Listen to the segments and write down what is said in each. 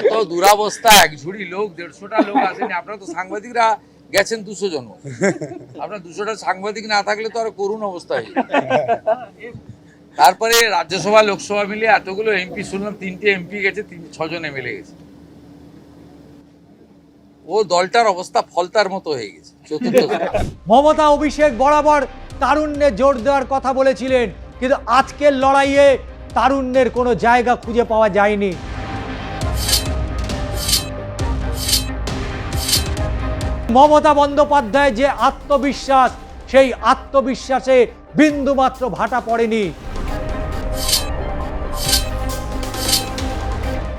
এত দুরাবস্থা, এক ঝুড়ি লোক, 150টা লোক আসেনি। আপনারা তো সাংবাদিকরা গেছেন 200 জন, আপনার 200টা সাংবাদিক না থাকলে তো আরো করুণ অবস্থা হয়। তারপরে রাজ্যসভা লোকসভা মিলে এতগুলো এমপি, শুনলাম 3টে এমপি গেছে, 6 জন এমএলএ গেছে। ও দলটার অবস্থা ফলতার মতো হয়ে গেছে। চতুর্থ মমতা অভিষেক বরাবর তারুণ্যে জোর দেওয়ার কথা বলেছিলেন, কিন্তু আজকের লড়াইয়ে তারুণ্যের কোনো জায়গা খুঁজে পাওয়া যায়নি। মমতা বন্দ্যোপাধ্যায় যে আত্মবিশ্বাস, সেই আত্মবিশ্বাসে বিন্দুমাত্র ভাটা পড়েনি।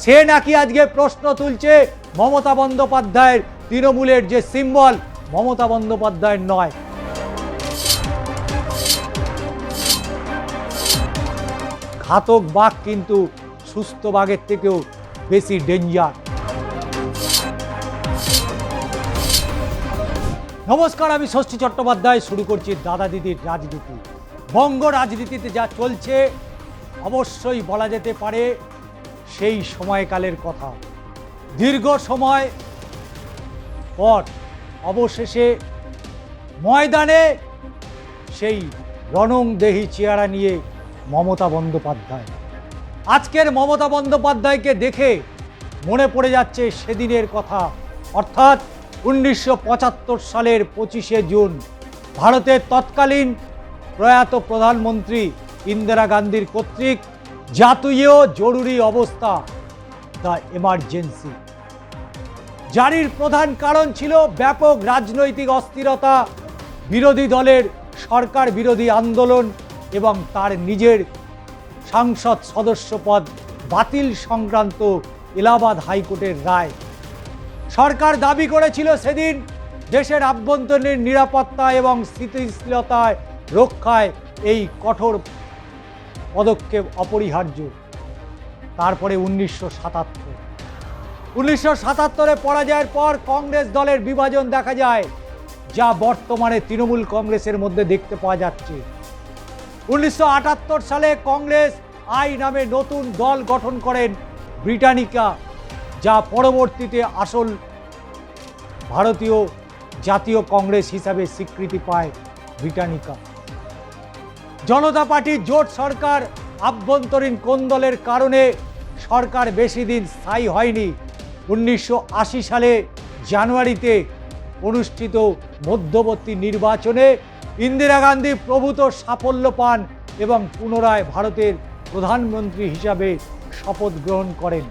সে নাকি আজকে প্রশ্ন তুলছে মমতা বন্দ্যোপাধ্যায়ের তৃণমূলের যে সিম্বল, মমতা বন্দ্যোপাধ্যায়ের নয়। ঘাতক বাঘ কিন্তু সুস্থ বাঘের থেকেও বেশি ডেঞ্জার। নমস্কার, আমি ষষ্ঠী চট্টোপাধ্যায়। শুরু করছি দাদা দিদির রাজনীতি। বঙ্গ রাজনীতিতে যা চলছে অবশ্যই বলা যেতে পারে সেই সময়কালের কথা। দীর্ঘ সময় পর অবশেষে ময়দানে সেই রণংদেহী চেহারা নিয়ে মমতা বন্দ্যোপাধ্যায়। আজকের মমতা বন্দ্যোপাধ্যায়কে দেখে মনে পড়ে যাচ্ছে সেদিনের কথা, অর্থাৎ 1975 সালের 25শে জুন ভারতের তৎকালীন প্রয়াত প্রধানমন্ত্রী ইন্দিরা গান্ধীর কর্তৃক জাতীয় জরুরি অবস্থা, দ্য এমার্জেন্সি জারির প্রধান কারণ ছিল ব্যাপক রাজনৈতিক অস্থিরতা, বিরোধী দলের সরকার বিরোধী আন্দোলন এবং তার নিজের সাংসদ সদস্য পদ বাতিল সংক্রান্ত এলাহাবাদ হাইকোর্টের রায়। সরকার দাবি করেছিল সেদিন দেশের আভ্যন্তরীণ নিরাপত্তা এবং স্থিতিশীলতায় রক্ষায় এই কঠোর পদক্ষেপ অপরিহার্য। তারপরে 1977 পরাজয়ের পর কংগ্রেস দলের বিভাজন দেখা যায়, যা বর্তমানে তৃণমূল কংগ্রেসের মধ্যে দেখতে পাওয়া যাচ্ছে। 1978 সালে কংগ্রেস আই নামে নতুন দল গঠন করেন ব্রিটানিকা, যা পরবর্তীতে আসল ভারতীয় জাতীয় কংগ্রেস হিসাবে স্বীকৃতি পায় ব্রিটানিকা। জনতা পার্টির জোট সরকার আভ্যন্তরীণ কোন্দলের কারণে সরকার বেশি দিন স্থায়ী হয়নি। 1980 সালে জানুয়ারিতে অনুষ্ঠিত মধ্যবর্তী নির্বাচনে ইন্দিরা গান্ধী প্রভূত সাফল্য পান এবং পুনরায় ভারতের প্রধানমন্ত্রী হিসাবে শপথ গ্রহণ করেন।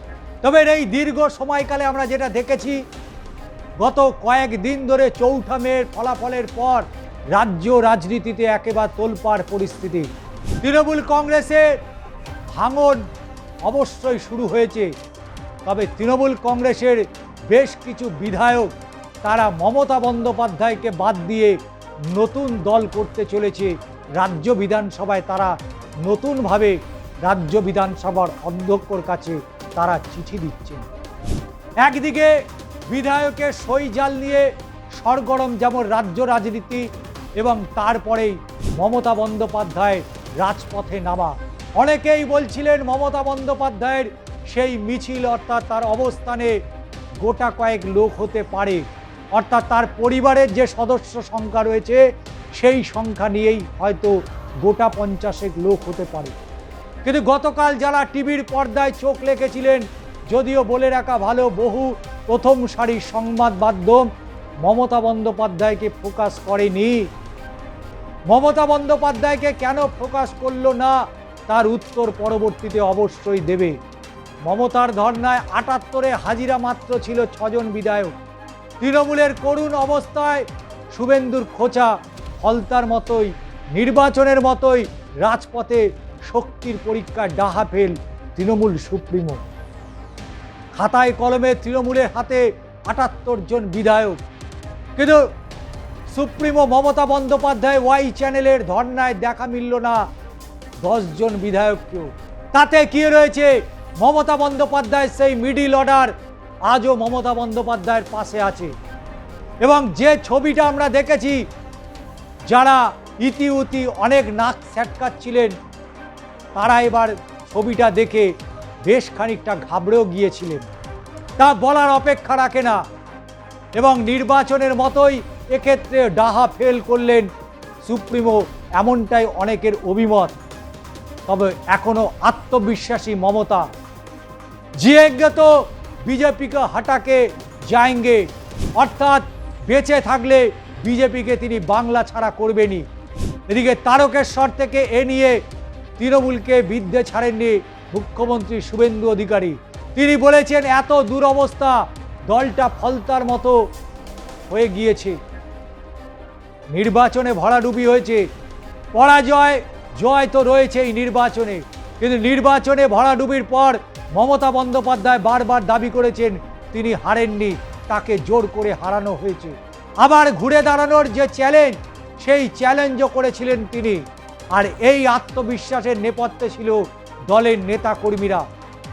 তবে এই দীর্ঘ সময়কালে আমরা যেটা দেখেছি, গত কয়েকদিন ধরে 4 মের ফলাফলের পর রাজ্য রাজনীতিতে একেবারে তোলপাড় পরিস্থিতি। তৃণমূল কংগ্রেসের ভাঙন অবশ্যই শুরু হয়েছে, তবে তৃণমূল কংগ্রেসের বেশ কিছু বিধায়ক তারা মমতা বন্দ্যোপাধ্যায়কে বাদ দিয়ে নতুন দল করতে চলেছে রাজ্য বিধানসভায়। তারা নতুনভাবে রাজ্য বিধানসভার অধ্যক্ষর কাছে তারা চিঠি দিচ্ছেন। একদিকে বিধায়কের সই জাল নিয়ে সরগরম যেমন রাজ্য রাজনীতি, এবং তারপরেই মমতা বন্দ্যোপাধ্যায় রাজপথে নামা। অনেকেই বলছিলেন মমতা বন্দ্যোপাধ্যায়ের সেই মিছিল, অর্থাৎ তার অবস্থানে গোটা কয়েক লোক হতে পারে, অর্থাৎ তার পরিবারের যে সদস্য সংখ্যা রয়েছে সেই সংখ্যা নিয়েই হয়তো গোটা 50 লোক হতে পারে। কিন্তু গতকাল যারা টিভির পর্দায় চোখ রেখেছিলেন, যদিও বলে রাখা ভালো, বহু প্রথম সারির সংবাদ মাধ্যম মমতা বন্দ্যোপাধ্যায়কে ফোকাস করেনি। মমতা বন্দ্যোপাধ্যায়কে কেন ফোকাস করলো না, তার উত্তর পরবর্তীতে অবশ্যই দেবে। মমতার ধর্নায় 78-এ হাজিরা মাত্র ছিল 6 জন বিধায়ক। তৃণমূলের করুণ অবস্থায় শুভেন্দুর খোঁচা ফলতার মতোই, নির্বাচনের মতোই রাজপথে শক্তির পরীক্ষা ডাহা ফেল তৃণমূল সুপ্রিমো। খাতায় কলমে তৃণমূলের হাতে 78 জন বিধায়ক, কিন্তু সুপ্রিমো মমতা বন্দ্যোপাধ্যায় ওয়াই চ্যানেলের ধর্নায় দেখা মিলল না 10 জন বিধায়ককেও। তাতে কি রয়েছে, মমতা বন্দ্যোপাধ্যায় সেই মিডিল অর্ডার আজও মমতা বন্দ্যোপাধ্যায়ের পাশে আছে। এবং যে ছবিটা আমরা দেখেছি, যারা ইতিউতি অনেক নাক স্যাটকাচ্ছিলেন, তারা এবার ছবিটা দেখে বেশ খানিকটা ঘাবড়েও গিয়েছিলেন, তা বলার অপেক্ষা রাখে না। এবং নির্বাচনের মতোই এক্ষেত্রে ডাহা ফেল করলেন সুপ্রিমো, এমনটাই অনেকের অভিমত। তবে এখনো আত্মবিশ্বাসী মমতা। জিয়েঙ্গে তো বিজেপিকে হাটাকে যায়েঙ্গে, অর্থাৎ বেঁচে থাকলে বিজেপিকে তিনি বাংলা ছাড়া করবেনই। এদিকে তারকেশ্বর থেকে এ নিয়ে তৃণমূলকে বিদ্ধে ছাড়েননি মুখ্যমন্ত্রী শুভেন্দু অধিকারী। তিনি বলেছেন, এত দুরবস্থা, দলটা ফলতার মতো হয়ে গিয়েছে, নির্বাচনে ভরাডুবি হয়েছে, পরাজয় জয় তো রয়েছে এই নির্বাচনে, কিন্তু নির্বাচনে ভরাডুবির পর মমতা বন্দ্যোপাধ্যায় বারবার দাবি করেছেন তিনি হারেননি, তাকে জোর করে হারানো হয়েছে। আবার ঘুরে দাঁড়ানোর যে চ্যালেঞ্জ, সেই চ্যালেঞ্জও করেছিলেন তিনি। আর এই আত্মবিশ্বাসের নেপথ্যে ছিল দলের নেতাকর্মীরা।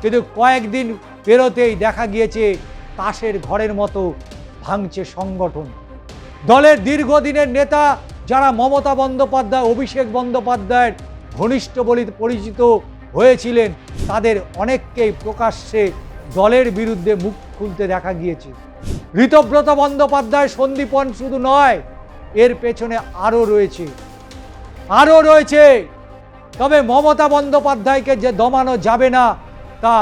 কিন্তু কয়েকদিন পেরোতেই দেখা গিয়েছে তাসের ঘরের মতো ভাঙছে সংগঠন। দলের দীর্ঘদিনের নেতা যারা মমতা বন্দ্যোপাধ্যায়, অভিষেক বন্দ্যোপাধ্যায়ের ঘনিষ্ঠ বলে পরিচিত হয়েছিলেন, তাদের অনেককেই প্রকাশ্যে দলের বিরুদ্ধে মুখ খুলতে দেখা গিয়েছে। ঋতব্রত বন্দ্যোপাধ্যায়, সন্দীপন শুধু নয়, এর পেছনে আরও রয়েছে। তবে মমতা বন্দ্যোপাধ্যায়কে যে দমানো যাবে না, তা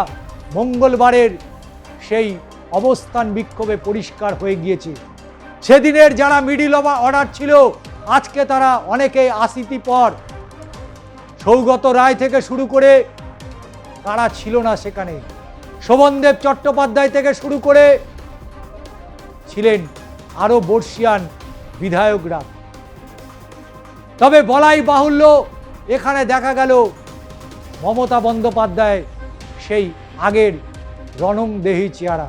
মঙ্গলবারের সেই অবস্থান বিক্ষোভে পরিষ্কার হয়ে গিয়েছে। সেদিনের যারা মিডিল অর্ডার ছিল, আজকে তারা অনেকেই আসিতি পর, সৌগত রায় থেকে শুরু করে কারা ছিল না সেখানে, শোভনদেব চট্টোপাধ্যায় থেকে শুরু করে ছিলেন আরো বর্ষিয়ান বিধায়করা। তবে বলাই বাহুল্য, এখানে দেখা গেল মমতা বন্দ্যোপাধ্যায় সেই আগের রণংদেহী চেহারা।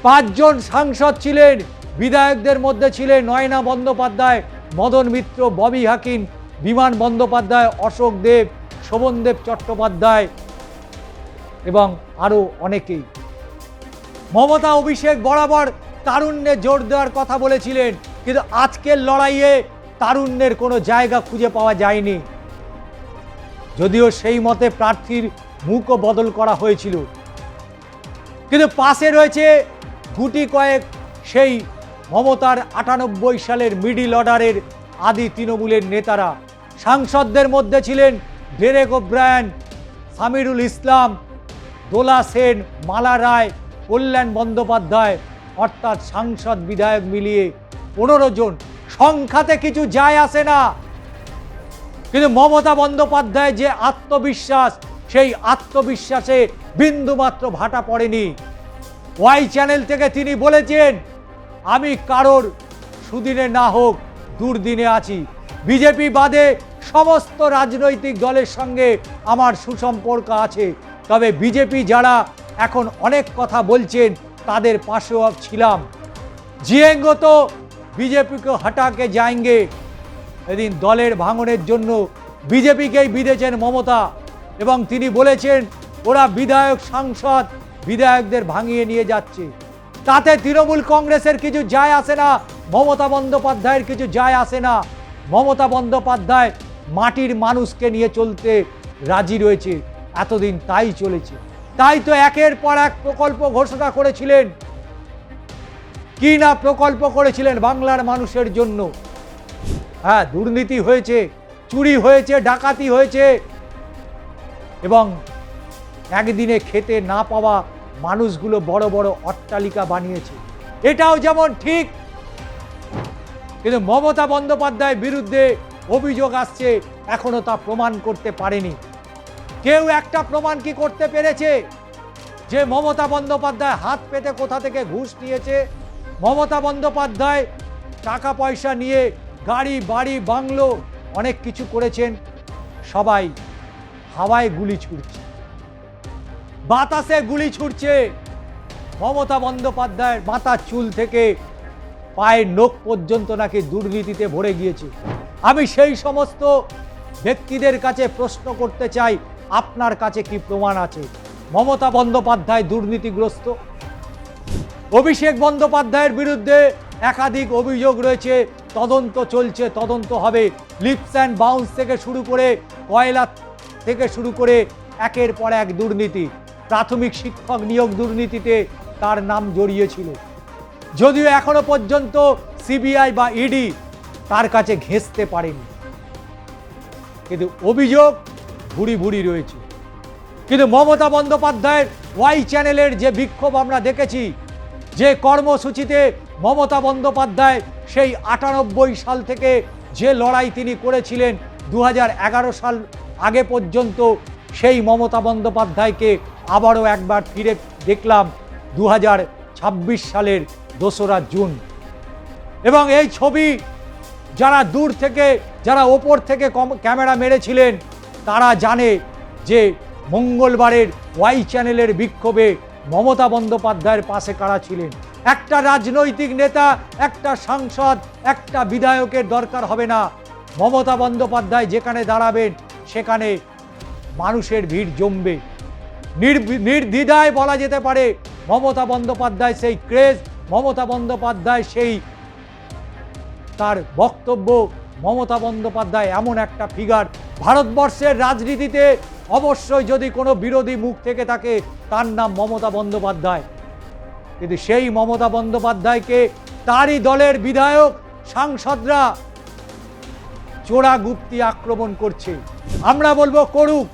5 জন সাংসদ ছিলেন, বিধায়কদের মধ্যে ছিলেন নয়না বন্দ্যোপাধ্যায়, মদন মিত্র, ববি হাকিম, বিমান বন্দ্যোপাধ্যায়, অশোক দেব, শোভনদেব চট্টোপাধ্যায় এবং আরও অনেকেই। মমতা অভিষেক বরাবর তারুণ্যে জোর দেওয়ার কথা বলেছিলেন, কিন্তু আজকের লড়াইয়ে তারুণ্যের কোনো জায়গা খুঁজে পাওয়া যায়নি, যদিও সেই মতে প্রার্থীর মুখও বদল করা হয়েছিল। কিন্তু পাশে রয়েছে গুটি কয়েক সেই মমতার 98 সালের মিডিল অর্ডারের আদি তৃণমূলের নেতারা। সাংসদদের মধ্যে ছিলেন ডেরেক ওব্রায়ান, সামিরুল ইসলাম, দোলা সেন, মালা রায়, কল্যাণ বন্দ্যোপাধ্যায়, অর্থাৎ সাংসদ বিধায়ক মিলিয়ে 15 জন। সংখ্যাতে কিছু যায় আসে না, কিন্তু মমতা বন্দ্যোপাধ্যায় যে আত্মবিশ্বাস, সেই আত্মবিশ্বাসে বিন্দুমাত্র ভাটা পড়েনি। ওয়াই চ্যানেল থেকে তিনি বলেছেন, আমি কারোর সুদিনে না হোক দুর্দিনে আছি, বিজেপি বাদে সমস্ত রাজনৈতিক দলের সঙ্গে আমার সুসম্পর্ক আছে, তবে বিজেপি যারা এখন অনেক কথা বলছেন তাদের পাশেও ছিলাম। জিয়েঙ্গে তো বিজেপিকে হাটাকে যায়েঙ্গে, এদিন দলের ভাঙনের জন্য বিজেপিকেই বিঁধেছেন মমতা, এবং তিনি বলেছেন ওরা বিধায়ক সাংসদ বিধায়কদের ভাঙিয়ে নিয়ে যাচ্ছে, তাতে তৃণমূল কংগ্রেসের কিছু যায় আসে না, মমতা বন্দ্যোপাধ্যায়ের কিছু যায় আসে না। মমতা বন্দ্যোপাধ্যায় মাটির মানুষকে নিয়ে চলতে রাজি রয়েছে, এতদিন তাই চলেছে। তাই তো একের পর এক প্রকল্প ঘোষণা করেছিলেন, কি না প্রকল্প করেছিলেন বাংলার মানুষের জন্য। হ্যাঁ, দুর্নীতি হয়েছে, চুরি হয়েছে, ডাকাতি হয়েছে, এবং একদিনে খেতে না পাওয়া মানুষগুলো বড় বড় অট্টালিকা বানিয়েছে, এটাও যেমন ঠিক। কিন্তু মমতা বন্দ্যোপাধ্যায়ের বিরুদ্ধে অভিযোগ আসছে, এখনো তা প্রমাণ করতে পারেনি। কেউ একটা প্রমাণ কি করতে পেরেছে যে মমতা বন্দ্যোপাধ্যায় হাত পেতে কোথা থেকে ঘুষ নিয়েছে? মমতা বন্দ্যোপাধ্যায় টাকা পয়সা নিয়ে গাড়ি বাড়ি বাংলো অনেক কিছু করেছেন, সবাই হাওয়ায় গুলি ছুটছে, বাতাসে গুলি ছুটছে। মমতা বন্দ্যোপাধ্যায়ের মাথার চুল থেকে পায়ের নখ পর্যন্ত নাকি দুর্নীতিতে ভরে গিয়েছে। আমি সেই সমস্ত ব্যক্তিদের কাছে প্রশ্ন করতে চাই, আপনার কাছে কি প্রমাণ আছে মমতা বন্দ্যোপাধ্যায় দুর্নীতিগ্রস্ত? অভিষেক বন্দ্যোপাধ্যায়ের বিরুদ্ধে একাধিক অভিযোগ রয়েছে, তদন্ত চলছে, তদন্ত হবে। লিপস অ্যান্ড বাউন্স থেকে শুরু করে কয়লা থেকে শুরু করে একের পর এক দুর্নীতি। প্রাথমিক শিক্ষক নিয়োগ দুর্নীতিতে তার নাম জড়িয়েছিল, যদিও এখনো পর্যন্ত সিবিআই বা ইডি তার কাছে ঘেঁষতে পারেনি, কিন্তু অভিযোগ ভুরি ভুরি রয়েছে। কিন্তু মমতা বন্দ্যোপাধ্যায়ের ওয়াই চ্যানেলের যে বিক্ষোভ আমরা দেখেছি, যে কর্মসূচিতে মমতা বন্দ্যোপাধ্যায় সেই 98 সাল থেকে যে লড়াই তিনি করেছিলেন 2011 সাল আগে পর্যন্ত, সেই মমতা বন্দ্যোপাধ্যায়কে আবারও একবার ফিরে দেখলাম 2026 সালের 2রা জুন। এবং এই ছবি যারা দূর থেকে, যারা ওপর থেকে ক্যামেরা মেরেছিলেন, তারা জানে যে মঙ্গলবারের ওয়াই চ্যানেলের বিক্ষোভে মমতা বন্দ্যোপাধ্যায়ের পাশে কারা ছিলেন। একটা রাজনৈতিক নেতা, একটা সাংসদ, একটা বিধায়কের দরকার হবে না, মমতা বন্দ্যোপাধ্যায় যেখানে দাঁড়াবেন সেখানে মানুষের ভিড় জমবে। নির্দ্বিধায় বলা যেতে পারে মমতা বন্দ্যোপাধ্যায় সেই ক্রেজ, মমতা বন্দ্যোপাধ্যায় সেই তার বক্তব্য, মমতা বন্দ্যোপাধ্যায় এমন একটা ফিগার ভারতবর্ষের রাজনীতিতে অবশ্যই যদি কোনো বিরোধী মুখ থেকে থাকে তার নাম মমতা বন্দ্যোপাধ্যায়। কিন্তু সেই মমতা বন্দ্যোপাধ্যায়কে তারই দলের বিধায়ক, সাংসদরা চোরাগুপ্তি আক্রমণ করছে। আমরা বলবো করুক।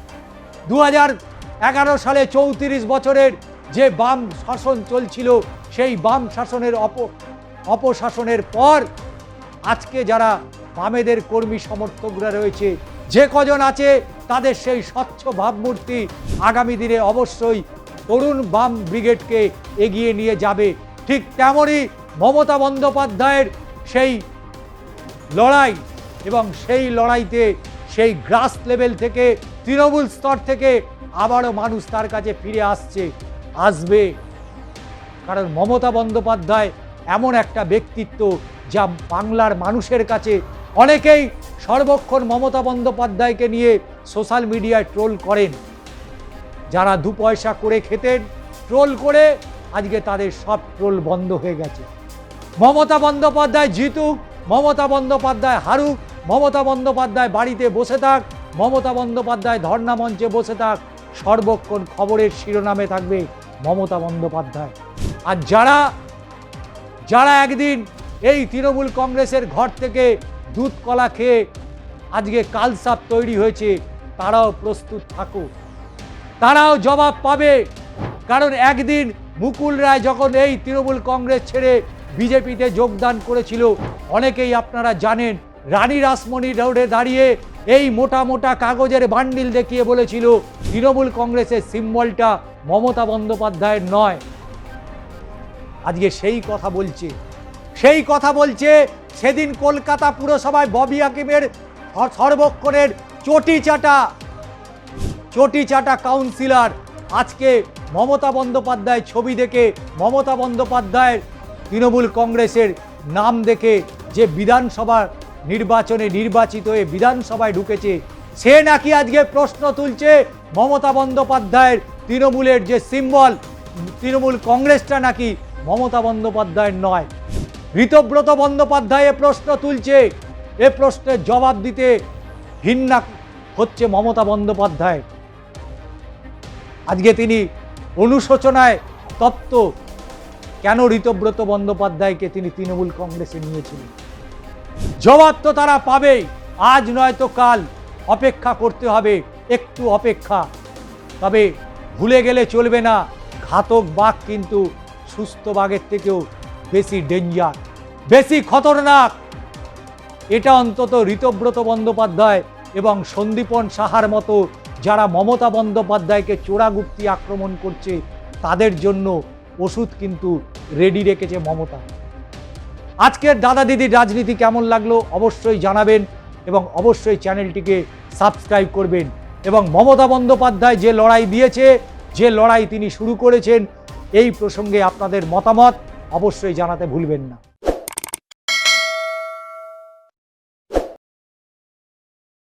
2011 সালে 34 বছরের যে বাম শাসন চলছিল, সেই বাম শাসনের অপশাসনের পর আজকে যারা বামেদের কর্মী সমর্থকরা রয়েছে, যে কজন আছে, তাদের সেই স্বচ্ছ ভাবমূর্তি আগামী দিনে অবশ্যই তরুণ বাম ব্রিগেডকে এগিয়ে নিয়ে যাবে। ঠিক তেমনই মমতা বন্দ্যোপাধ্যায়ের সেই লড়াই, এবং সেই লড়াইতে সেই গ্রাস লেভেল থেকে, তৃণমূল স্তর থেকে আবারও মানুষ তার কাছে ফিরে আসবে। কারণ মমতা বন্দ্যোপাধ্যায় এমন একটা ব্যক্তিত্ব যা বাংলার মানুষের কাছে, অনেকেই সর্বক্ষণ মমতা বন্দ্যোপাধ্যায়কে নিয়ে সোশ্যাল মিডিয়ায় ট্রোল করেন। যারা 2 পয়সা করে খেতেন, ট্রোল করে আজকে তাদের সব ট্রোল বন্ধ হয়ে গেছে। মমতা বন্দ্যোপাধ্যায় জিতুক, মমতা বন্দ্যোপাধ্যায় হারুক, মমতা বন্দ্যোপাধ্যায় বাড়িতে বসে থাক, মমতা বন্দ্যোপাধ্যায় ধর্ণা মঞ্চে বসে থাক, সর্বক্ষণ খবরের শিরোনামে থাকবে মমতা বন্দ্যোপাধ্যায়। আর যারা একদিন এই তৃণমূল কংগ্রেসের ঘর থেকে দুধ কলা খেয়ে আজকে কালসাপ তৈরি হয়েছে, তারাও প্রস্তুত থাকুক, তারাও জবাব পাবে। কারণ একদিন মুকুল রায় যখন এই তৃণমূল কংগ্রেস ছেড়ে বিজেপিতে যোগদান করেছিল, অনেকেই আপনারা জানেন, রানী রাসমণি রোডে দাঁড়িয়ে এই মোটা মোটা কাগজের বান্ডিল দেখিয়ে বলেছিল তৃণমূল কংগ্রেসের সিম্বলটা মমতা বন্দ্যোপাধ্যায়ের নয়। আজকে সেই কথা বলছে সেদিন কলকাতা পুরসভায় ববি হাকিমের সর্বক্ষণের চটি চাটা কাউন্সিলর আজকে মমতা বন্দ্যোপাধ্যায় ছবি দেখে, মমতা বন্দ্যোপাধ্যায়ের তৃণমূল কংগ্রেসের নাম দেখে যে বিধানসভা নির্বাচনে নির্বাচিত হয়ে বিধানসভায় ঢুকেছে, সে নাকি আজকে প্রশ্ন তুলছে মমতা বন্দ্যোপাধ্যায়ের তৃণমূলের যে সিম্বল, তৃণমূল কংগ্রেসটা নাকি মমতা বন্দ্যোপাধ্যায়ের নয়। ঋতব্রত বন্দ্যোপাধ্যায় এ প্রশ্ন তুলছে, এ প্রশ্নের জবাব দিতে ঘৃণা হচ্ছে মমতা বন্দ্যোপাধ্যায়। আজকে তিনি অনুশোচনায় তপ্ত, কেন ঋতব্রত বন্দ্যোপাধ্যায়কে তিনি তৃণমূল কংগ্রেসে নিয়েছিলেন। জবাব তো তারা পাবেই, আজ নয়তো কাল, অপেক্ষা করতে হবে, একটু অপেক্ষা। তবে ভুলে গেলে চলবে না, ঘাতক বাঘ কিন্তু সুস্থ বাঘের থেকেও বেশি ডেঞ্জার, বেশি খতরনাক। এটা অন্তত ঋতব্রত বন্দ্যোপাধ্যায় এবং সন্দীপন সাহার মতো যারা মমতা বন্দ্যোপাধ্যায়কে চোরাগুপ্তি আক্রমণ করছে, তাদের জন্য ওষুধ কিন্তু রেডি রেখেছে মমতা। আজকের দাদা দিদির রাজনীতি কেমন লাগলো অবশ্যই জানাবেন, এবং অবশ্যই চ্যানেলটিকে সাবস্ক্রাইব করবেন। এবং মমতা বন্দ্যোপাধ্যায় যে লড়াই দিয়েছে, যে লড়াই তিনি শুরু করেছেন, এই প্রসঙ্গে আপনাদের মতামত অবশ্যই জানাতে ভুলবেন না।